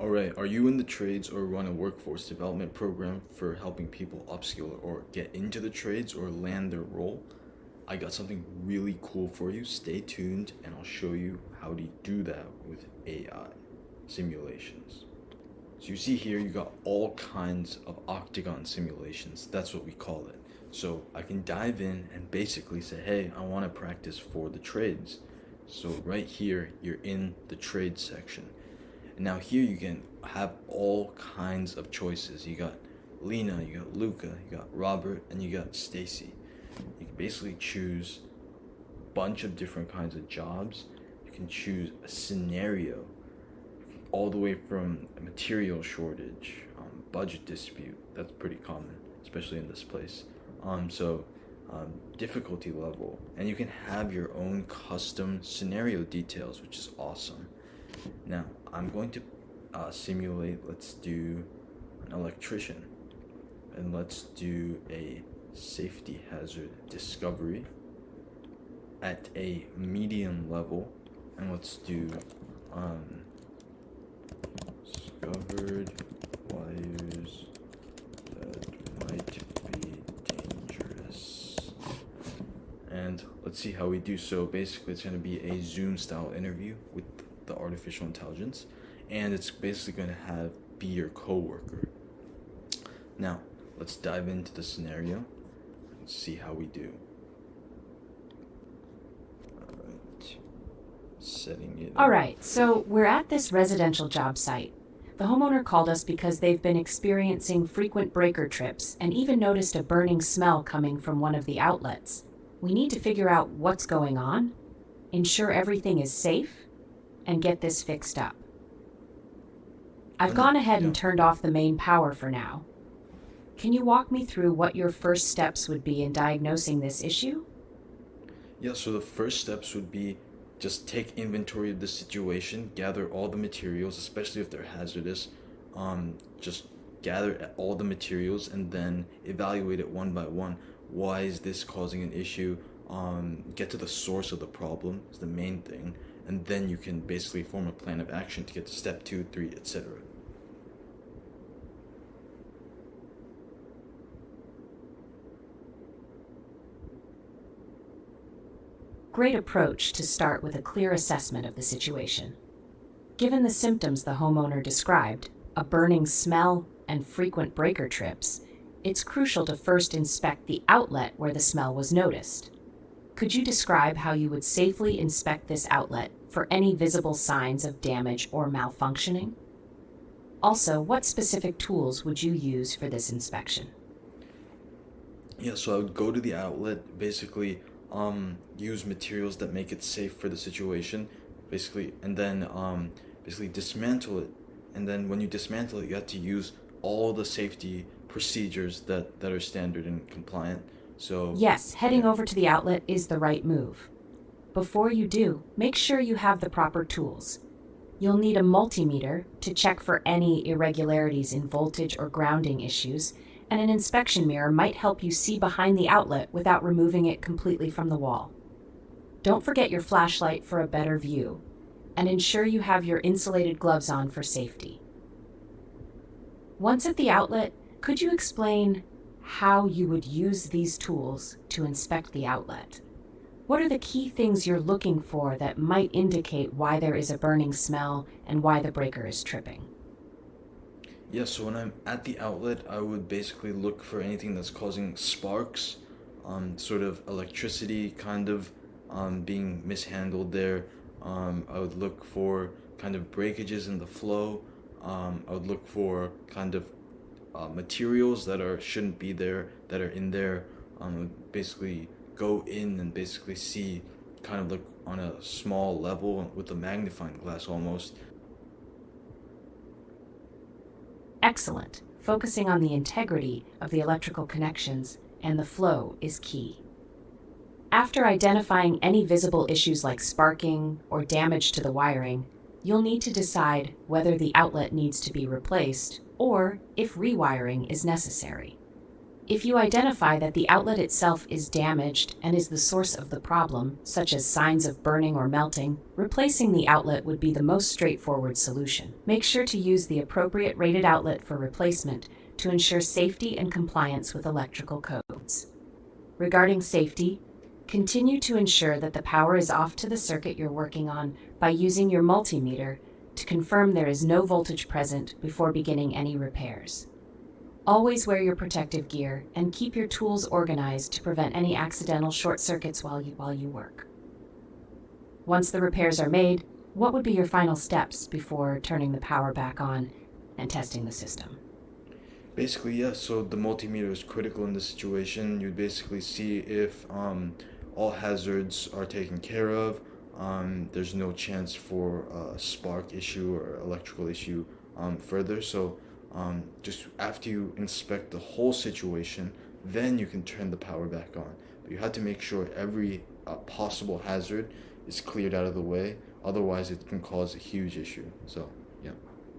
Alright, are you in the trades or run a workforce development program for helping people upskill or get into the trades or land their role? I got something really cool for you. Stay tuned and I'll show you how to do that with AI simulations. So you see here, you got all kinds of octagon simulations. That's what we call it. So I can dive in and basically say, hey, I want to practice for the trades. So right here, you're in the trade section. And now here you can have all kinds of choices. You got Lena, you got Luca, you got Robert, and you got Stacy. You can basically choose a bunch of different kinds of jobs. You can choose a scenario all the way from a material shortage, budget dispute. That's pretty common, especially in this place. So difficulty level, and you can have your own custom scenario details, which is awesome. Now I'm going to simulate. Let's do an electrician, and let's do a safety hazard discovery at a medium level, and let's do discovered wires that might be dangerous. And let's see how we do. So basically it's going to be a Zoom style interview with the artificial intelligence, and it's basically going to be your coworker. Now let's dive into the scenario. Let's see how we do. Alright, setting it All up. right, so we're at this residential job site. The homeowner called us because they've been experiencing frequent breaker trips and even noticed a burning smell coming from one of the outlets. We need to figure out what's going on, ensure everything is safe, and get this fixed up. I've gone ahead and turned off the main power for now. Can you walk me through what your first steps would be in diagnosing this issue? Yeah, so the first steps would be just take inventory of the situation, gather all the materials, especially if they're hazardous. Just gather all the materials and then evaluate it one by one. Why is this causing an issue? Get to the source of the problem is the main thing, and then you can basically form a plan of action to get to step 2, 3, etc. Great approach to start with a clear assessment of the situation. Given the symptoms the homeowner described, a burning smell and frequent breaker trips, it's crucial to first inspect the outlet where the smell was noticed. Could you describe how you would safely inspect this outlet for any visible signs of damage or malfunctioning? Also, what specific tools would you use for this inspection? Yeah, so I would go to the outlet, basically use materials that make it safe for the situation, basically, and then basically dismantle it. And then when you dismantle it, you have to use all the safety procedures that are standard and compliant. So Yes, heading yeah. over to the outlet is the right move. Before you do, make sure you have the proper tools. You'll need a multimeter to check for any irregularities in voltage or grounding issues, and an inspection mirror might help you see behind the outlet without removing it completely from the wall. Don't forget your flashlight for a better view, and ensure you have your insulated gloves on for safety. Once at the outlet, could you explain how you would use these tools to inspect the outlet? What are the key things you're looking for that might indicate why there is a burning smell and why the breaker is tripping? Yeah, so when I'm at the outlet, I would basically look for anything that's causing sparks, sort of electricity kind of being mishandled there. I would look for kind of breakages in the flow. I would look for kind of materials that are shouldn't be there that are in there. I would basically go in and basically see, kind of look on a small level with a magnifying glass almost. Excellent. Focusing on the integrity of the electrical connections and the flow is key. After identifying any visible issues like sparking or damage to the wiring, you'll need to decide whether the outlet needs to be replaced or if rewiring is necessary. If you identify that the outlet itself is damaged and is the source of the problem, such as signs of burning or melting, replacing the outlet would be the most straightforward solution. Make sure to use the appropriate rated outlet for replacement to ensure safety and compliance with electrical codes. Regarding safety, continue to ensure that the power is off to the circuit you're working on by using your multimeter to confirm there is no voltage present before beginning any repairs. Always wear your protective gear and keep your tools organized to prevent any accidental short circuits while you work. Once the repairs are made, what would be your final steps before turning the power back on and testing the system? Basically, yeah, so the multimeter is critical in this situation. You'd basically see if all hazards are taken care of. There's no chance for a spark issue or electrical issue further. So just after you inspect the whole situation, then you can turn the power back on. But you have to make sure every possible hazard is cleared out of the way. Otherwise, it can cause a huge issue. So, yeah.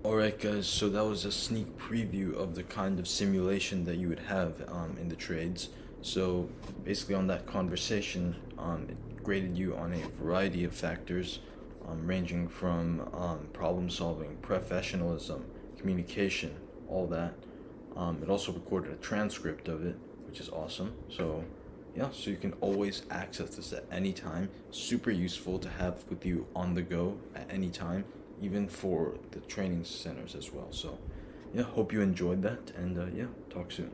Alright, guys, so that was a sneak preview of the kind of simulation that you would have in the trades. So, basically, on that conversation, it graded you on a variety of factors, ranging from problem solving, professionalism, communication, all that. It also recorded a transcript of it, which is awesome. So, yeah, so you can always access this at any time. Super useful to have with you on the go at any time, even for the training centers as well. So, yeah, hope you enjoyed that, and yeah, talk soon.